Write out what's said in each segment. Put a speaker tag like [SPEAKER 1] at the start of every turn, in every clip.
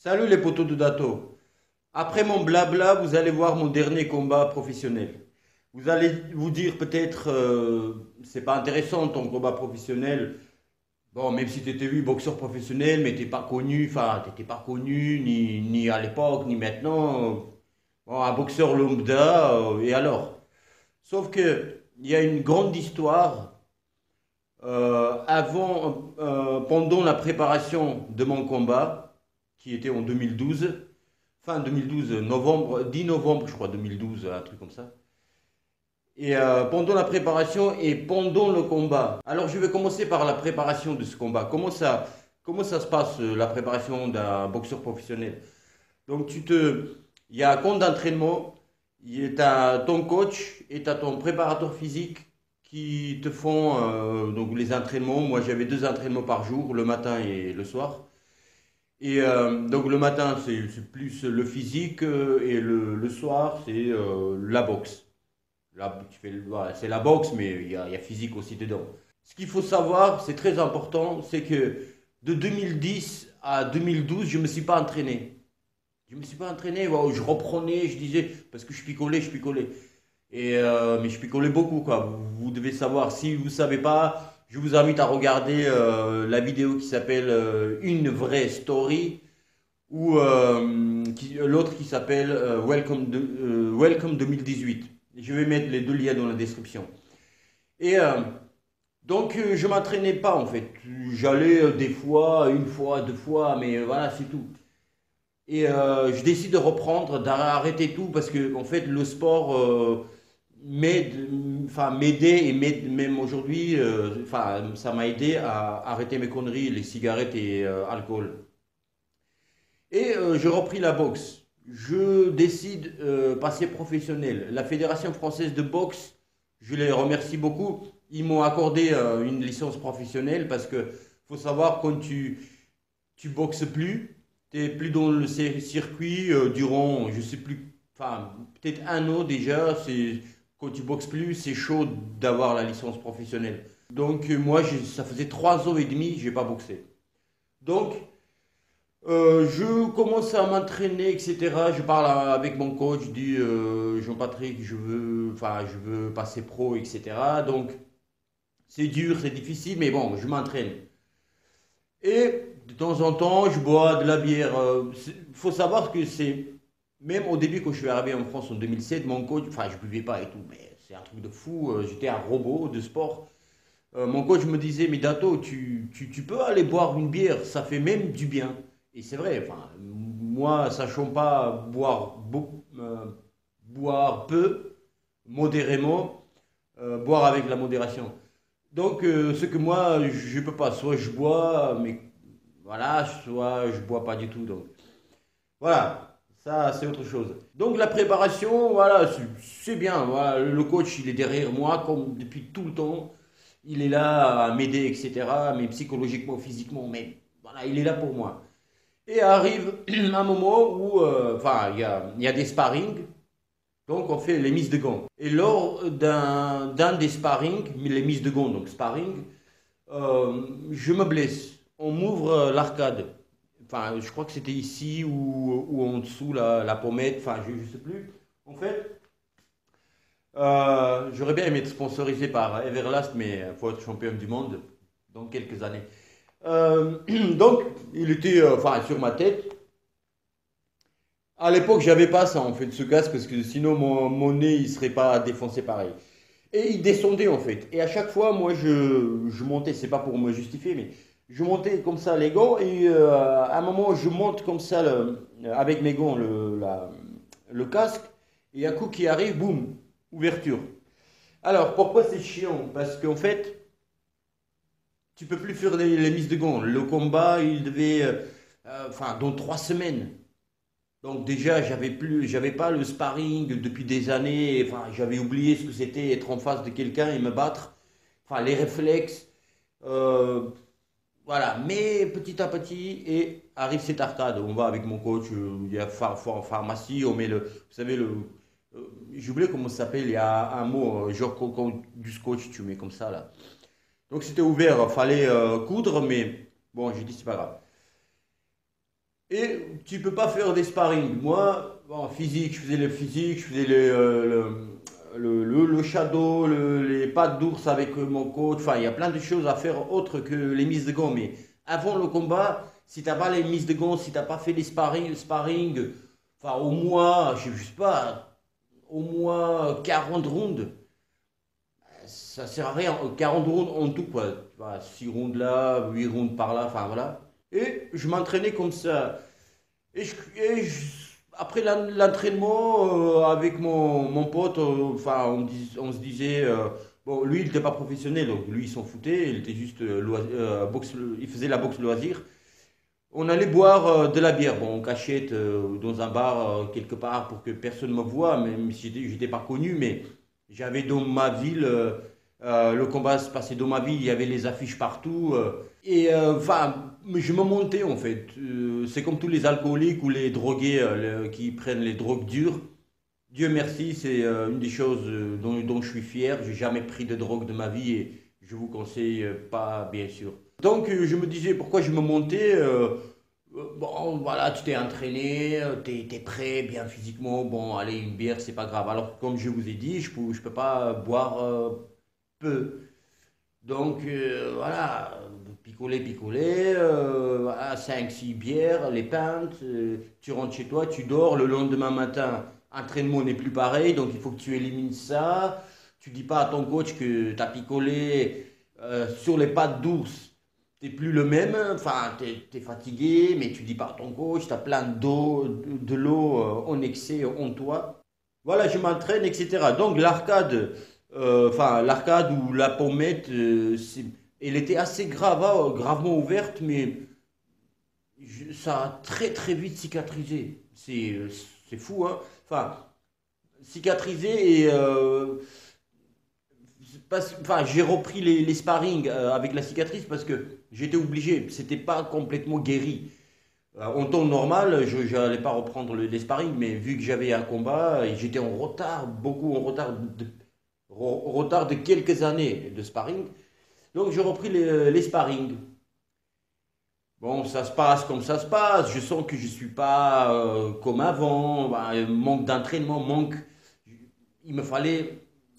[SPEAKER 1] Salut les potos de Dato. Après mon blabla, vous allez voir mon dernier combat professionnel. Vous allez vous dire peut-être, c'est pas intéressant ton combat professionnel. Bon, même si tu étais oui, boxeur professionnel, mais t'es pas connu, enfin, t'étais pas connu ni à l'époque, ni maintenant. Bon, un boxeur lambda, et alors? Sauf que il y a une grande histoire pendant la préparation de mon combat, qui était en 2012. Fin 2012, novembre, 10 novembre, je crois, 2012, un truc comme ça. Et pendant la préparation et pendant le combat. Alors je vais commencer par la préparation de ce combat. Comment ça se passe, la préparation d'un boxeur professionnel? Donc il y a un compte d'entraînement, tu as ton coach et tu as ton préparateur physique qui te font donc les entraînements. Moi j'avais deux entraînements par jour, le matin et le soir. Et donc le matin, c'est plus le physique et le soir, c'est la boxe. Là, voilà, c'est la boxe, mais il y a physique aussi dedans. Ce qu'il faut savoir, c'est très important, c'est que de 2010 à 2012, je ne me suis pas entraîné. Je ne me suis pas entraîné, ouais, je reprenais, je disais, parce que je picolais, je picolais. Mais je picolais beaucoup, quoi. Vous devez savoir. Si vous ne savez pas, je vous invite à regarder la vidéo qui s'appelle Une vraie story ou l'autre qui s'appelle Welcome 2018. Je vais mettre les deux liens dans la description. Et donc, je m'entraînais pas en fait. J'allais des fois, une fois, deux fois, mais voilà, c'est tout. Et je décide de reprendre, d'arrêter tout parce que en fait, le sport m'aide, enfin, m'aidait et m'aide même aujourd'hui. Enfin, ça m'a aidé à arrêter mes conneries, les cigarettes et alcool. Et je repris la boxe. Je décide passer professionnel. La Fédération française de boxe, je les remercie beaucoup. Ils m'ont accordé une licence professionnelle parce que faut savoir quand tu boxes plus, tu n'es plus dans le circuit durant, je sais plus, enfin peut-être un an déjà. Quand tu boxes plus, c'est chaud d'avoir la licence professionnelle. Donc moi, ça faisait 3 ans et demi, j'ai pas boxé. Donc je commence à m'entraîner, etc. Je parle avec mon coach, je dis Jean-Patrick, je veux passer pro, etc. Donc c'est dur, c'est difficile, mais bon, je m'entraîne. Et de temps en temps, je bois de la bière. Il faut savoir que même au début, quand je suis arrivé en France en 2007, mon coach, enfin, je buvais pas et tout, mais c'est un truc de fou. J'étais un robot de sport. Mon coach me disait, mais Dato, tu peux aller boire une bière, ça fait même du bien. Et c'est vrai, enfin, moi, sachant pas boire peu, modérément, boire avec la modération. Donc, ce que moi, je peux pas, soit je bois, mais voilà, soit je bois pas du tout. Donc, voilà, ça, c'est autre chose. Donc, la préparation, voilà, c'est bien. Voilà, le coach, il est derrière moi, comme depuis tout le temps. Il est là à m'aider, etc. Mais psychologiquement, physiquement, mais voilà, il est là pour moi. Et arrive un moment où, enfin, il y a des sparring, donc on fait les mises de gants. Et lors d'un des sparring, les mises de gants, donc sparring, je me blesse. On m'ouvre l'arcade. Enfin, je crois que c'était ici ou en dessous, la pommette, enfin, je ne sais plus. En fait, j'aurais bien aimé être sponsorisé par Everlast, mais il faut être champion du monde dans quelques années. Euh, donc, il était enfin, sur ma tête. À l'époque, j'avais pas ça en fait, ce casque, parce que sinon mon nez il serait pas défoncé pareil. Et il descendait en fait. Et à chaque fois, moi je montais, c'est pas pour me justifier, mais je montais comme ça les gants. Et à un moment, je monte comme ça avec mes gants le casque. Et un coup qui arrive, boum, ouverture. Alors pourquoi c'est chiant? Parce qu'en fait, tu peux plus faire les mises de gants. Le combat, il devait, enfin, dans 3 semaines. Donc déjà, j'avais pas le sparring depuis des années. Enfin, j'avais oublié ce que c'était être en face de quelqu'un et me battre. Enfin, les réflexes, euh, voilà. Mais petit à petit, et arrive cette arcade. On va avec mon coach. Il y a pharmacie. On met vous savez j'ai oublié comment ça s'appelle. Il y a un mot, genre quand du scotch, tu mets comme ça là. Donc c'était ouvert. Fallait coudre, mais bon, j'ai dit c'est pas grave. Et tu peux pas faire des sparring. Moi, en physique, je faisais le physique, je faisais le shadow, les pattes d'ours avec mon coach. Enfin, il y a plein de choses à faire autres que les mises de gants. Mais avant le combat, si t'as pas les mises de gants, si t'as pas fait les sparring, enfin, au moins, je sais pas, au moins 40 rounds, ça sert à rien. 40 rounds en tout, quoi. Tu vois, 6 rounds là, 8 rounds par là, enfin voilà. Et je m'entraînais comme ça. Après l'entraînement, avec mon pote, enfin, on se disait, bon, lui, il n'était pas professionnel, donc lui, il s'en foutait, il était juste il faisait la boxe loisir. On allait boire de la bière, bon, en cachette, dans un bar, quelque part, pour que personne ne me voie, même si j'étais pas connu, mais j'avais dans ma ville, le combat se passait dans ma ville, il y avait les affiches partout. Enfin, je me montais en fait. C'est comme tous les alcooliques ou les drogués qui prennent les drogues dures. Dieu merci, c'est une des choses dont je suis fier. J'ai jamais pris de drogue de ma vie et je vous conseille pas, bien sûr. Donc je me disais pourquoi je me montais. Bon, voilà, tu t'es entraîné, t'es prêt, bien physiquement. Bon, allez, une bière, c'est pas grave. Alors, comme je vous ai dit, je peux pas boire peu. Donc voilà, picoler, voilà, 5-6 bières, les pintes, tu rentres chez toi, tu dors, le lendemain matin, entraînement n'est plus pareil, donc il faut que tu élimines ça. Tu dis pas à ton coach que tu as picolé sur les pattes d'ours, t'es plus le même, enfin t'es fatigué, mais tu dis pas à ton coach, tu as plein d'eau, de l'eau en excès en toi. Voilà, je m'entraîne, etc. Donc enfin l'arcade ou la pommette, elle était assez gravement ouverte, mais ça a très très vite cicatrisé. C'est fou, hein. Enfin, cicatrisé et enfin, j'ai repris les sparring avec la cicatrice parce que j'étais obligé. C'était pas complètement guéri. En temps normal, je n'allais pas reprendre les sparring, mais vu que j'avais un combat, et j'étais en retard, beaucoup en retard retard de quelques années de sparring. Donc j'ai repris les sparring. Bon, ça se passe comme ça se passe. Je sens que je suis pas comme avant. Bah, manque d'entraînement, manque. Il me fallait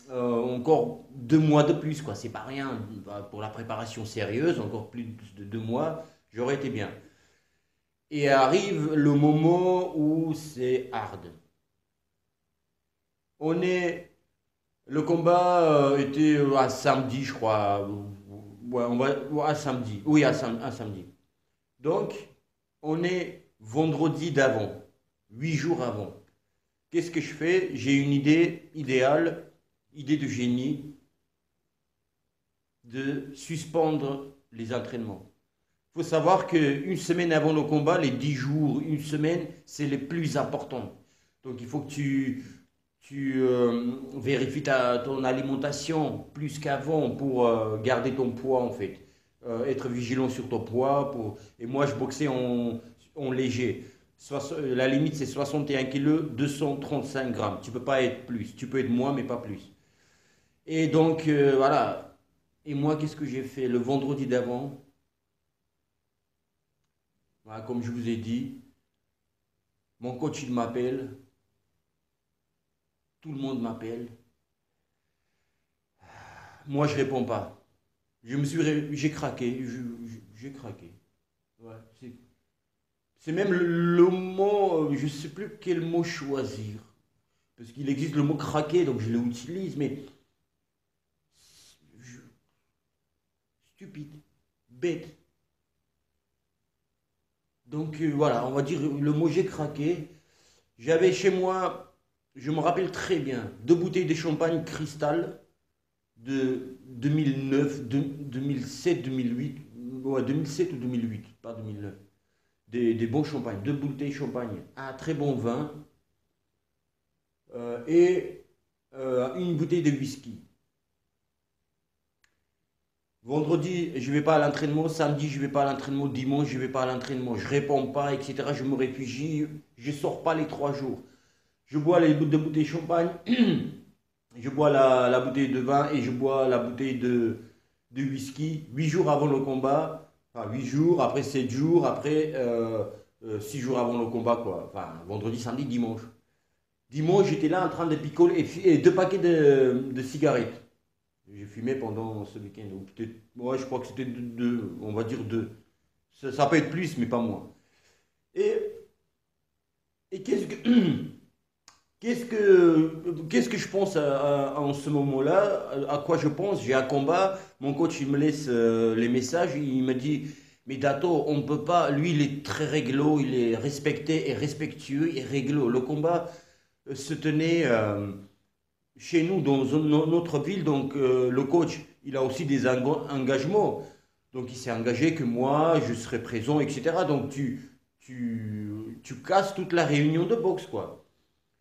[SPEAKER 1] encore 2 mois de plus, quoi. C'est pas rien. Bah, pour la préparation sérieuse, encore plus de 2 mois, j'aurais été bien. Et arrive le moment où c'est hard. On est Le combat était un samedi, je crois. Ouais, ouais, un samedi. Oui, un samedi. Donc, on est vendredi d'avant, 8 jours avant. Qu'est-ce que je fais? J'ai une idée idéale, idée de génie, de suspendre les entraînements. Il faut savoir qu'une semaine avant le combat, les 10 jours, une semaine, c'est les plus importants. Donc, il faut que tu vérifies ton alimentation plus qu'avant pour garder ton poids en fait. Être vigilant sur ton poids. Et moi, je boxais en léger. La limite, c'est 61 kg, 235 grammes. Tu peux pas être plus. Tu peux être moins, mais pas plus. Et donc, voilà. Et moi, qu'est-ce que j'ai fait le vendredi d'avant? Voilà, comme je vous ai dit, mon coach, il m'appelle. Tout le monde m'appelle. Moi, je réponds pas. J'ai craqué, j'ai craqué. Ouais, c'est même le mot, je sais plus quel mot choisir. Parce qu'il existe le mot craquer, donc je l'utilise, mais je- stupide, bête. Donc voilà, on va dire le mot j'ai craqué. J'avais chez moi, je me rappelle très bien, 2 bouteilles de champagne cristal de 2009, 2007, 2008, ouais, 2007 ou 2008, pas 2009. Des bons champagnes, 2 bouteilles de champagne, un très bon vin et une bouteille de whisky. Vendredi, je ne vais pas à l'entraînement. Samedi, je ne vais pas à l'entraînement. Dimanche, je ne vais pas à l'entraînement. Je ne réponds pas, etc. Je me réfugie. Je ne sors pas les 3 jours. Je bois les 2 bouteilles de champagne. Je bois la bouteille de vin et je bois la bouteille de whisky. 8 jours avant le combat. Enfin, 8 jours, après 7 jours, après 6 jours avant le combat, quoi. Enfin, vendredi, samedi, dimanche. Dimanche, j'étais là en train de picoler et 2 paquets de cigarettes. J'ai fumé pendant ce week-end. Ou peut-être, ouais, je crois que c'était deux, on va dire deux. Ça peut être plus, mais pas moins. Et, et qu'est-ce que je pense en ce moment-là? À quoi je pense? J'ai un combat. Mon coach, il me laisse les messages. Il me dit, mais Dato, on ne peut pas. Lui, il est très réglo, il est respecté et respectueux et réglo. Le combat se tenait chez nous, dans notre ville. Donc, le coach, il a aussi des engagements. Donc, il s'est engagé que moi, je serai présent, etc. Donc, tu casses toute la réunion de boxe, quoi.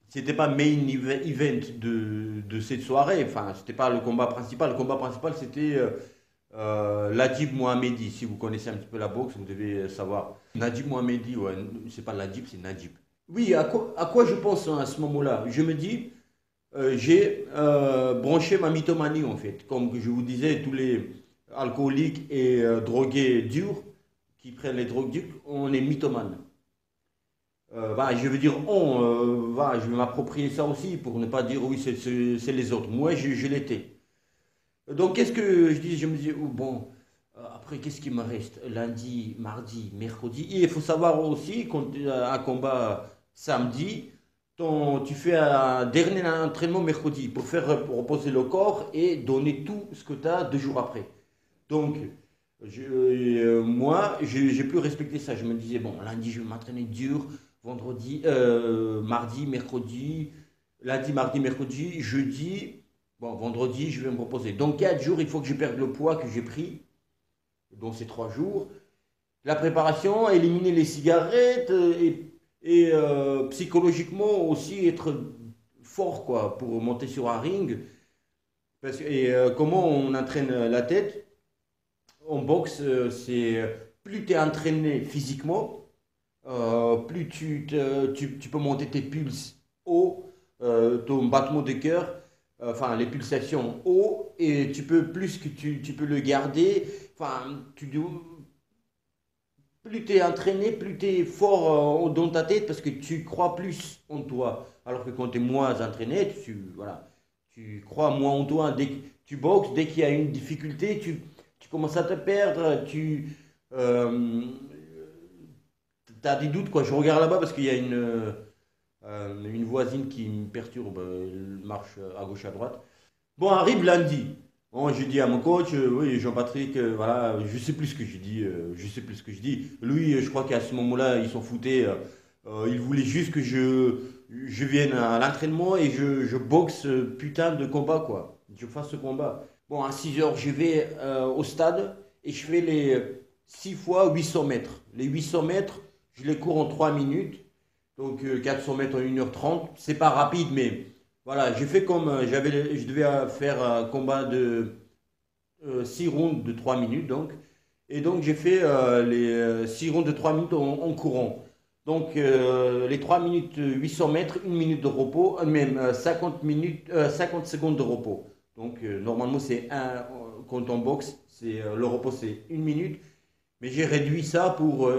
[SPEAKER 1] C'était pas main event de cette soirée. Enfin, c'était pas le combat principal. Le combat principal, c'était Ladib Mohamedi. Si vous connaissez un petit peu la boxe, vous devez savoir. Nadib Mohamedi, ouais, c'est pas Ladib, c'est Nadib. Oui, à quoi je pense hein, à ce moment-là? Je me dis, j'ai branché ma mythomanie en fait. Comme je vous disais, tous les alcooliques et drogués durs qui prennent les drogues dures, on est mythomane. Bah, je veux dire bah, je vais m'approprier ça aussi pour ne pas dire oui, c'est les autres. Moi, je l'étais. Donc, qu'est-ce que je dis? Je me dis, oh, bon, après, qu'est-ce qui me reste? Lundi, mardi, mercredi. Et il faut savoir aussi, quand tu as un combat samedi, tu fais un dernier entraînement mercredi pour faire reposer le corps et donner tout ce que tu as 2 jours après. Donc, moi, j'ai plus respecté ça. Je me disais, bon, lundi, je vais m'entraîner dur. Vendredi, mardi, mercredi, lundi, mardi, mercredi, jeudi, bon, vendredi, je vais me reposer. Donc, 4 jours, il faut que je perde le poids que j'ai pris dans ces 3 jours. La préparation, éliminer les cigarettes et psychologiquement aussi être fort, quoi, pour monter sur un ring. Comment on entraîne la tête? En boxe, c'est plus tu es entraîné physiquement, plus tu peux monter tes pulses haut, ton battement de cœur, enfin les pulsations haut, et tu peux plus que tu peux le garder. Enfin, plus tu es entraîné, plus tu es fort dans ta tête parce que tu crois plus en toi. Alors que quand tu es moins entraîné, voilà, tu crois moins en toi. Dès que tu boxes, dès qu'il y a une difficulté, tu commences à te perdre, euh, as des doutes, quoi. Je regarde là-bas parce qu'il y a une voisine qui me perturbe, elle marche à gauche, à droite. Bon, arrive lundi. Bon, j'ai dit à mon coach, oui, Jean-Patrick, voilà, je sais plus ce que je dis, je sais plus ce que je dis. Lui, je crois qu'à ce moment-là, il s'en foutait. Il voulait juste que je vienne à l'entraînement et je boxe putain de combat, quoi. Je fasse ce combat. Bon, à 6 heures, je vais au stade et je fais les 6 fois 800 mètres. Les 800 mètres, je les cours en 3 minutes. Donc 400 mètres en 1h30. C'est pas rapide, mais voilà, j'ai fait comme je devais faire un combat de 6 rounds de 3 minutes. Donc. Et donc j'ai fait les 6 rounds de 3 minutes en courant. Donc les 3 minutes 800 mètres, 1 minute de repos, même 50 minutes, 50 secondes de repos. Donc normalement c'est quand on boxe, le repos c'est 1 minute. Mais j'ai réduit ça pour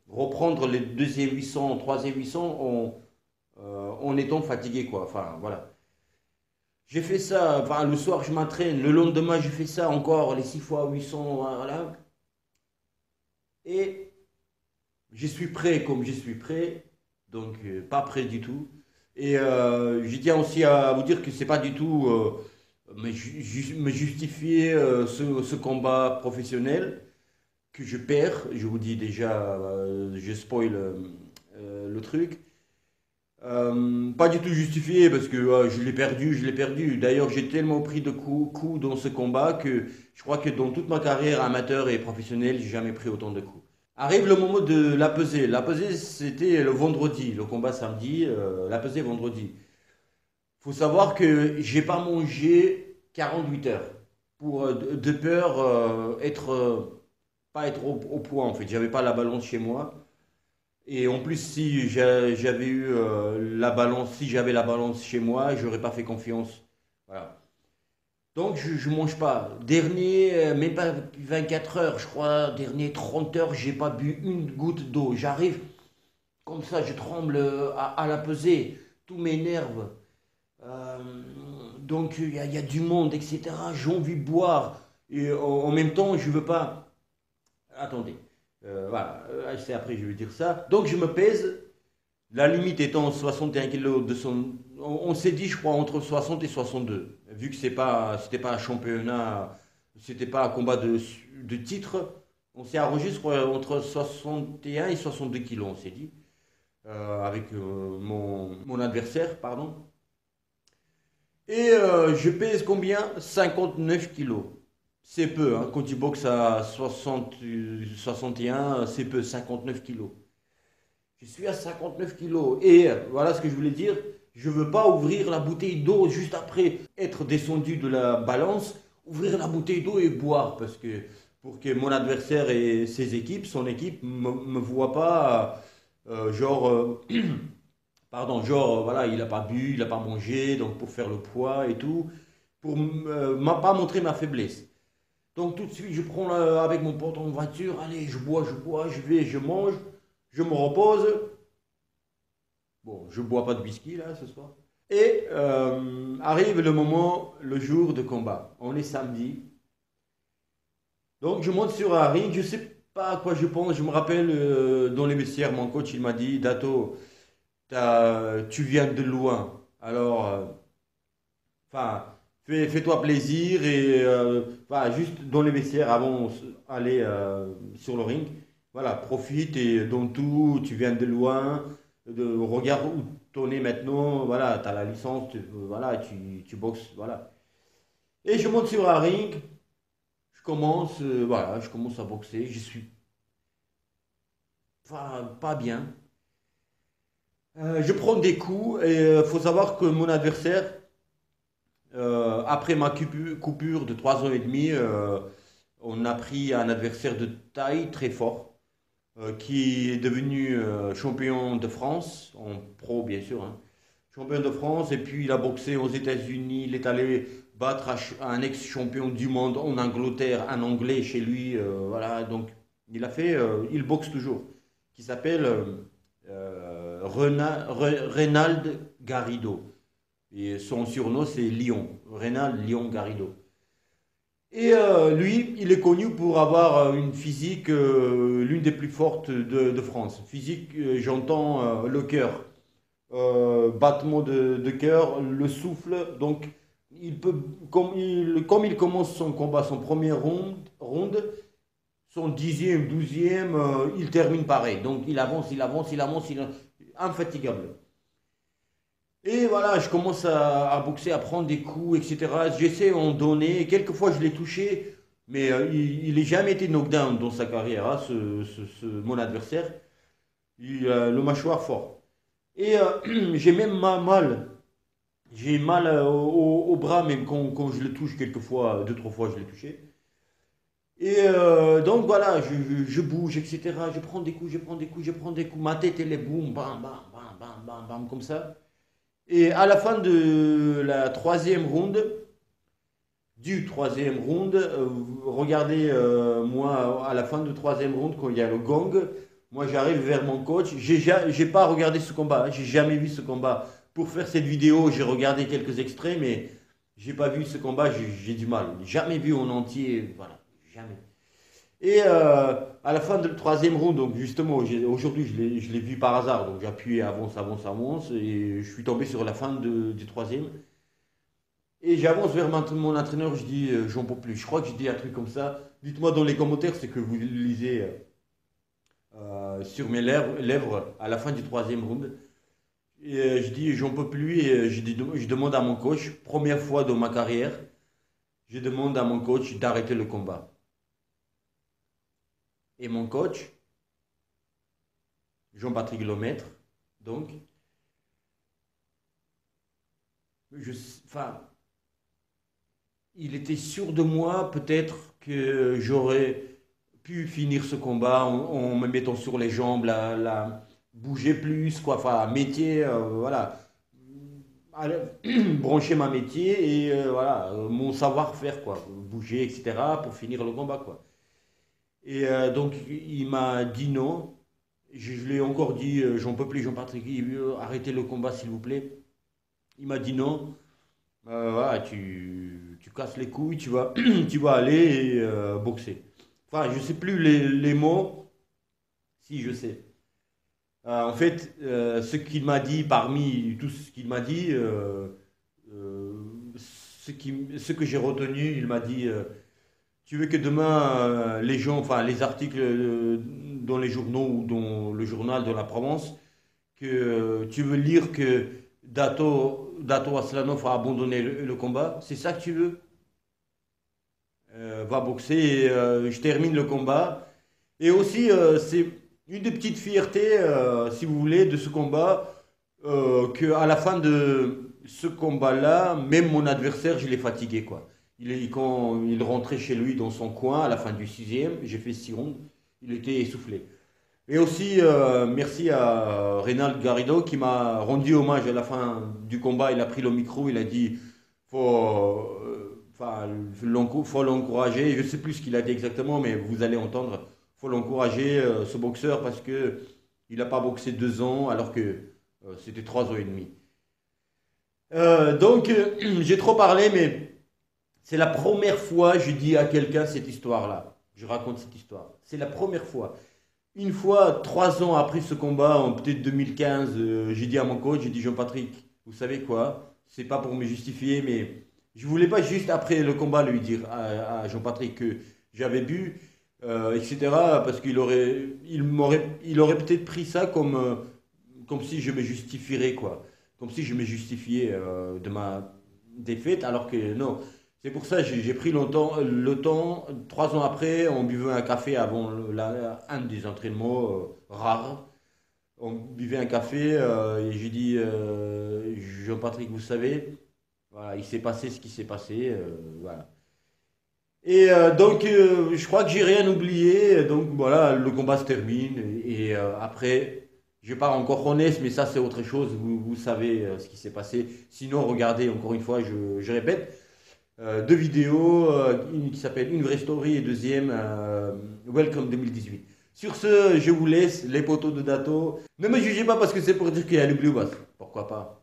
[SPEAKER 1] reprendre les deuxième 800, troisième 800 en étant fatigué, quoi. Enfin, voilà. J'ai fait ça, enfin, le soir, je m'entraîne. Le lendemain, j'ai fait ça encore, les 6 fois 800, voilà. Et je suis prêt comme je suis prêt, donc pas prêt du tout. Et je tiens aussi à vous dire que c'est pas du tout me justifier ce combat professionnel que je perds. Je vous dis déjà, je spoil le truc. Pas du tout justifié parce que je l'ai perdu, je l'ai perdu. D'ailleurs, j'ai tellement pris de coups dans ce combat que je crois que dans toute ma carrière amateur et professionnelle, j'ai jamais pris autant de coups. Arrive le moment de la pesée. La pesée, c'était le vendredi, le combat samedi, la pesée vendredi. Faut savoir que j'ai pas mangé 48 heures pour de peur pas être au point en fait. J'avais pas la balance chez moi. Et en plus, si j'avais eu la balance, si j'avais la balance chez moi, j'aurais pas fait confiance. Voilà. Donc je mange pas. Dernier, même pas 24 heures, je crois, dernier 30 heures, j'ai pas bu une goutte d'eau. J'arrive. comme ça, je tremble à la pesée, tout m'énerve. Euh, donc il y a du monde, etc. J'ai envie de boire. Et en même temps, je veux pas. Attendez. Voilà, c'est après je vais dire ça. Donc je me pèse, la limite étant 61 kilos de son. On s'est dit, je crois, entre 60 et 62. Vu que c'était pas un championnat, c'était pas un combat de titre, on s'est arrangé, je crois, entre 61 et 62 kilos, on s'est dit, avec mon adversaire, pardon. Et je pèse combien? 59 kilos. C'est peu, hein. Quand tu boxes à 60, 61, c'est peu, 59 kilos. Je suis à 59 kilos. Et voilà ce que je voulais dire. Je ne veux pas ouvrir la bouteille d'eau juste après être descendu de la balance, ouvrir la bouteille d'eau et boire. Parce que pour que mon adversaire et ses équipes, son équipe, me voient pas, genre, pardon, genre, voilà, il n'a pas bu, il n'a pas mangé, donc pour faire le poids et tout, pour pas montrer ma faiblesse. Donc tout de suite, je prends avec mon pote en voiture, allez, je bois, je vais, je mange, je me repose. Bon, je bois pas de whisky là ce soir. Et arrive le moment, le jour de combat. On est samedi. Donc je monte sur un ring, je sais pas à quoi je pense. Je me rappelle dans les vestiaires, mon coach il m'a dit, Dato, tu viens de loin. Alors, enfin, fais-toi plaisir et enfin, juste dans les vestiaires avant d'aller sur le ring. Voilà, profite et dans tout, tu viens de loin, regarde où t'en es maintenant. Voilà, tu as la licence, voilà, tu boxes, voilà. Et je monte sur un ring, voilà, je commence à boxer. Je suis enfin, pas bien. Je prends des coups et il faut savoir que mon adversaire, après ma coupure de 3 ans et demi, on a pris un adversaire de taille très fort, qui est devenu champion de France, en pro bien sûr, hein. Champion de France, et puis il a boxé aux États-Unis, il est allé battre un ex-champion du monde en Angleterre, un Anglais chez lui, voilà, donc il boxe toujours, qui s'appelle Reynald Garrido. Et son surnom, c'est Lion. Reynald Lion Garrido. Et lui, il est connu pour avoir une physique l'une des plus fortes de France. Physique, j'entends le cœur, battement de cœur, le souffle. Donc, il peut, comme il commence son combat, son premier ronde, son dixième, douzième, il termine pareil. Donc, il avance, il avance, il avance, infatigable. Et voilà, je commence à boxer, à prendre des coups, etc. J'essaie d'en donner. Quelquefois, je l'ai touché, mais il n'a jamais été knockdown dans sa carrière, hein, mon adversaire. Il a le mâchoire fort. Et j'ai même mal. J'ai mal au bras, même quand je le touche, quelquefois, deux, trois fois, je l'ai touché. Et donc voilà, je bouge, etc. Je prends des coups, je prends des coups, je prends des coups. Ma tête, elle est boum, bam, bam, bam, bam, bam, bam, comme ça. Et à la fin de la troisième ronde, regardez, moi, à la fin du troisième ronde, quand il y a le gong, moi j'arrive vers mon coach. J'ai pas regardé ce combat, hein, j'ai jamais vu ce combat. Pour faire cette vidéo, j'ai regardé quelques extraits, mais j'ai pas vu ce combat, j'ai du mal. Jamais vu en entier, voilà, jamais. Et à la fin de la troisième round, donc justement, aujourd'hui je l'ai vu par hasard, donc j'ai appuyé avance, avance, avance, et je suis tombé sur la fin du troisième. Et j'avance vers mon entraîneur, je dis, j'en peux plus. Je crois que j'ai dit un truc comme ça. Dites-moi dans les commentaires ce que vous lisez sur mes lèvres à la fin du troisième round. Et je dis, j'en peux plus, et je demande à mon coach, première fois dans ma carrière, je demande à mon coach d'arrêter le combat. Et mon coach, Jean-Patrick Lemaître, donc, je, enfin, il était sûr de moi, peut-être que j'aurais pu finir ce combat en me mettant sur les jambes, bouger plus, quoi, enfin, métier, voilà, brancher ma métier et voilà, mon savoir-faire, quoi, bouger, etc., pour finir le combat, quoi. Et donc, il m'a dit non. Je lui ai encore dit, j'en peux plus, Jean-Patrick, arrêtez le combat s'il vous plaît. Il m'a dit non. Voilà, tu casses les couilles, tu vas aller boxer. Enfin, je sais plus les mots, si je sais. En fait, ce qu'il m'a dit, parmi tout ce qu'il m'a dit, ce que j'ai retenu, il m'a dit, tu veux que demain, les gens, enfin les articles dans les journaux ou dans le journal de la Provence, que tu veux lire que Dato Aslanov a abandonné le combat, c'est ça que tu veux? Va boxer et je termine le combat. Et aussi, c'est une des petites fiertés, si vous voulez, de ce combat, qu'à la fin de ce combat-là, même mon adversaire, je l'ai fatigué, quoi. Quand il rentrait chez lui dans son coin, à la fin du sixième, j'ai fait 6 rondes, il était essoufflé. Et aussi, merci à Reynald Garrido qui m'a rendu hommage à la fin du combat. Il a pris le micro, il a dit, enfin, faut l'encourager. Je ne sais plus ce qu'il a dit exactement, mais vous allez entendre. Faut l'encourager, ce boxeur, parce que il n'a pas boxé 2 ans, alors que c'était 3 ans et demi. Donc, j'ai trop parlé, mais c'est la première fois que je dis à quelqu'un cette histoire-là. Je raconte cette histoire. C'est la première fois. Une fois, 3 ans après ce combat, en peut-être 2015, j'ai dit à mon coach, j'ai dit Jean-Patrick, vous savez quoi, c'est pas pour me justifier, mais je voulais pas juste après le combat lui dire à Jean-Patrick que j'avais bu, etc. Parce il aurait peut-être pris ça comme si je me justifierais, quoi. Comme si je me justifiais de ma défaite, alors que non. C'est pour ça que j'ai pris le temps, 3 ans après, on buvait un café avant un des entraînements rares. On buvait un café et j'ai dit, Jean-Patrick, vous savez, voilà, il s'est passé ce qui s'est passé. Voilà. Et donc, je crois que j'ai rien oublié. Donc voilà, le combat se termine. Et après, je pars encore honnête, mais ça c'est autre chose. Vous savez ce qui s'est passé. Sinon, regardez, encore une fois, je répète. 2 vidéos, une qui s'appelle Une vraie story et deuxième Welcome 2018. Sur ce, je vous laisse, les poteaux de Dato. Ne me jugez pas parce que c'est pour dire qu'il y a le Blue Bass. Pourquoi pas?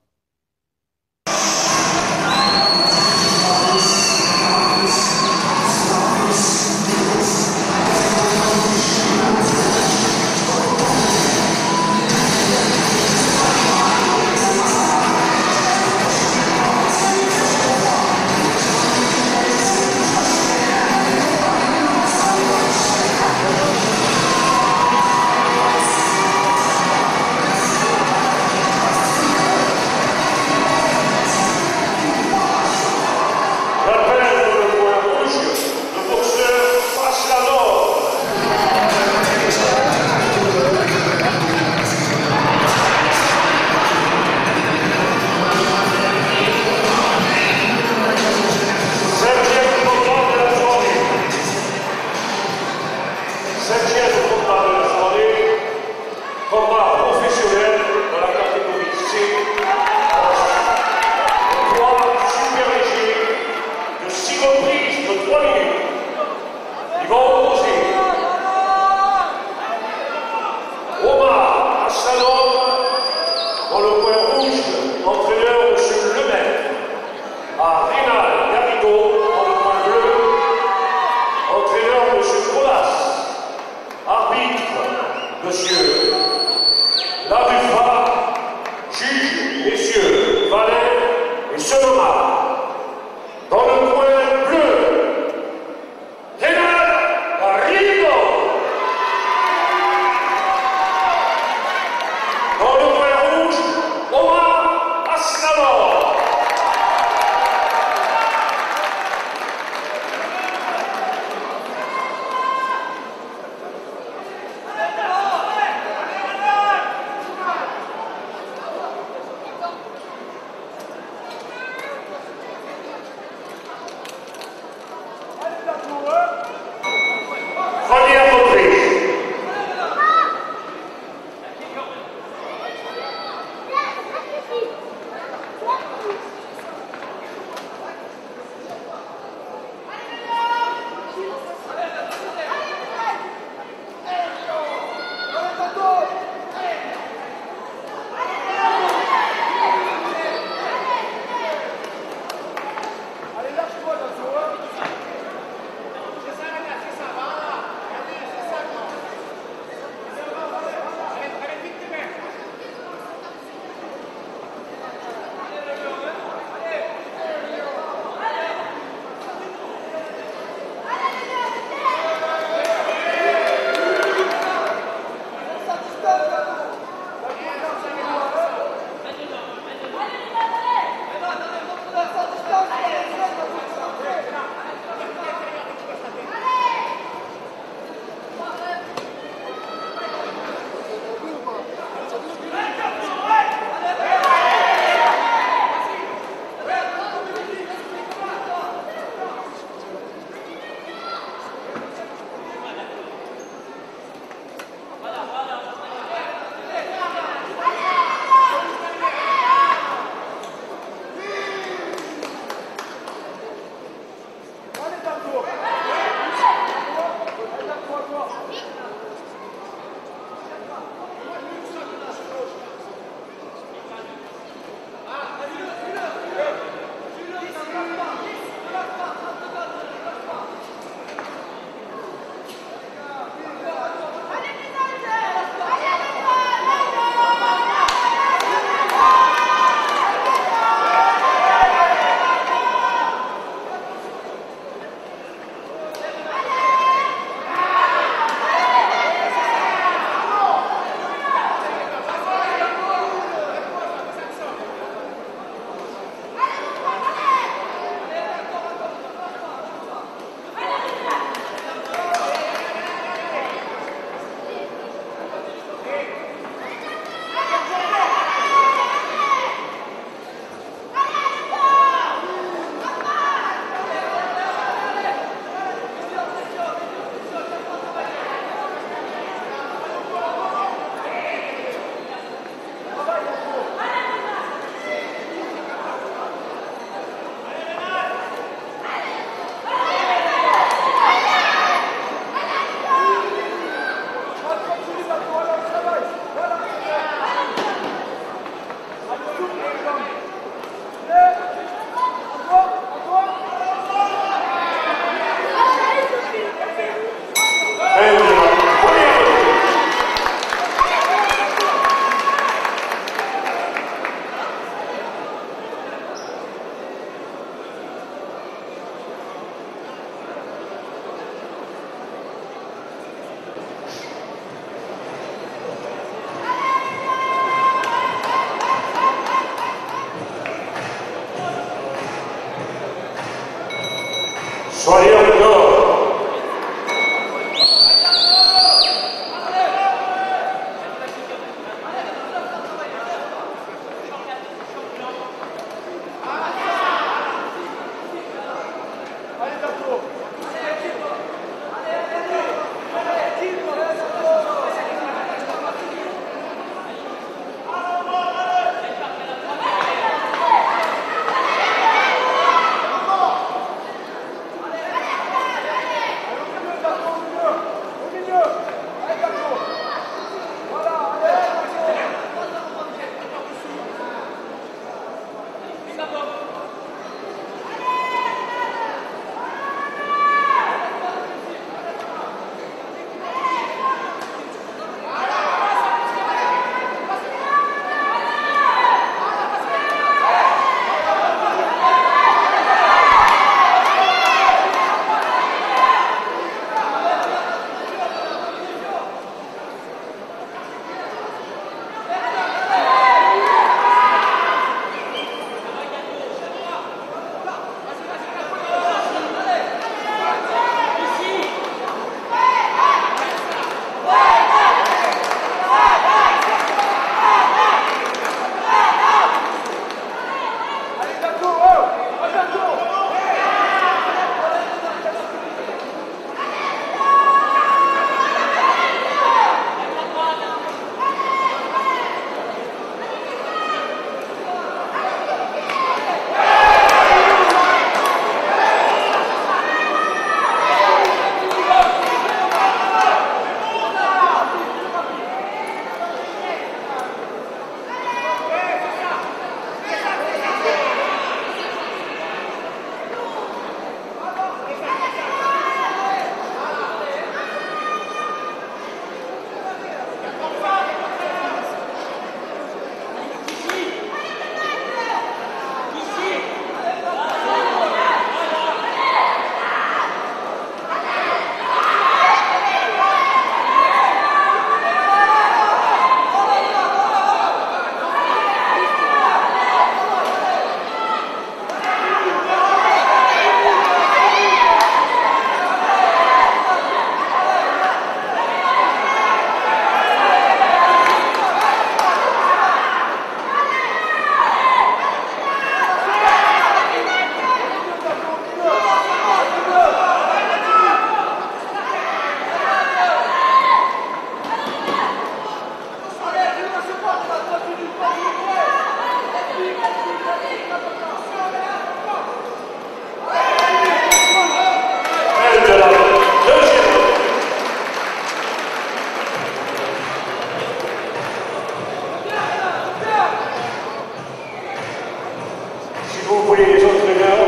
[SPEAKER 2] voulez les entraîneurs,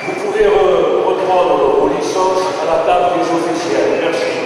[SPEAKER 2] vous pouvez reprendre vos licences à la table des officiels. Merci.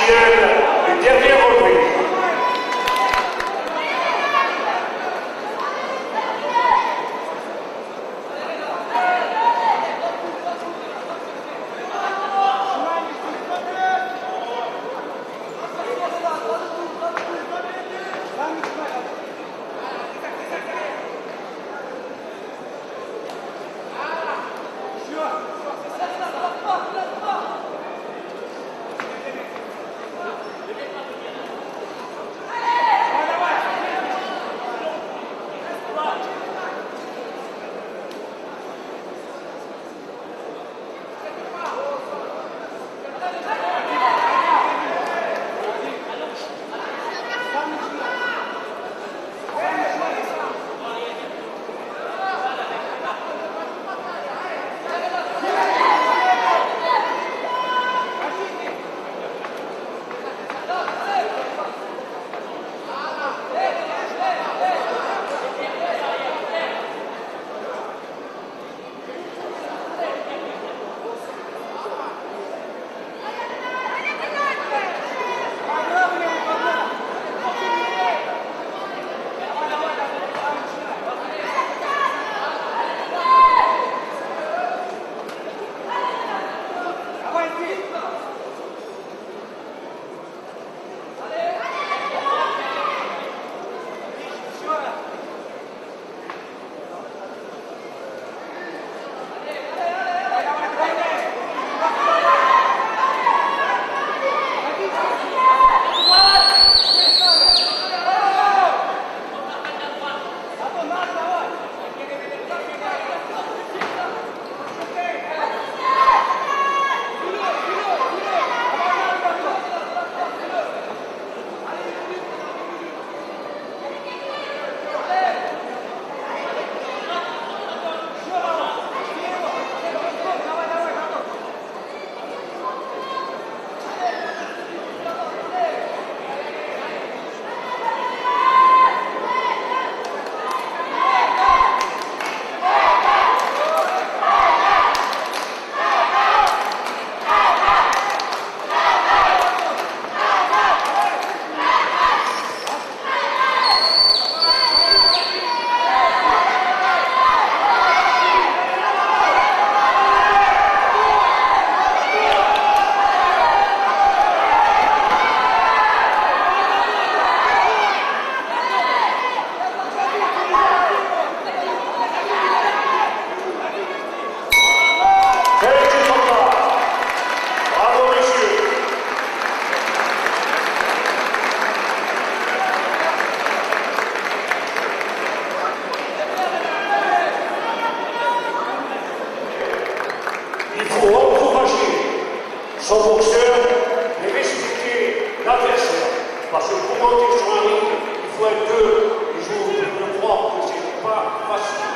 [SPEAKER 2] 6e et dernière reprise. Il faut encourager son boxeur et respecter l'adversaire. Parce que pour monter sur un ring, il faut être deux. Et je vous crois que ce n'est pas facile.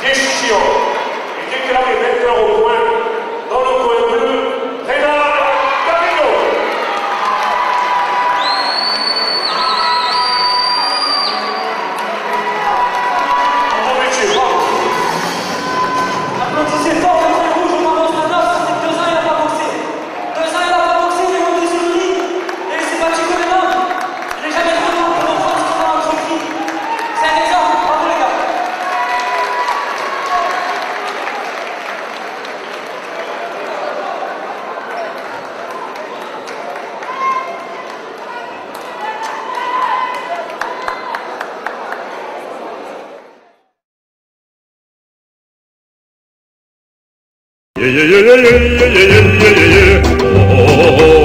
[SPEAKER 2] Décision est déclarée vainqueur au point, dans le coin bleu, Reynald Gavino. Bravo, messieurs, bravo.
[SPEAKER 3] Applaudissez fort le point rouge au Maroc Stranos, ça fait 2 ans il n'a pas boxé. 2 ans il n'a pas boxé, il est monté sur le ring et il s'est battu comme un homme. Il n'est jamais trop tôt pour reprendre ce qu'il a entrepris. C'est un exemple, bravo les gars.
[SPEAKER 4] Yeah, yeah, yeah, yeah, yeah, yeah, yeah, yeah, yeah, yeah. Oh, oh, oh, oh.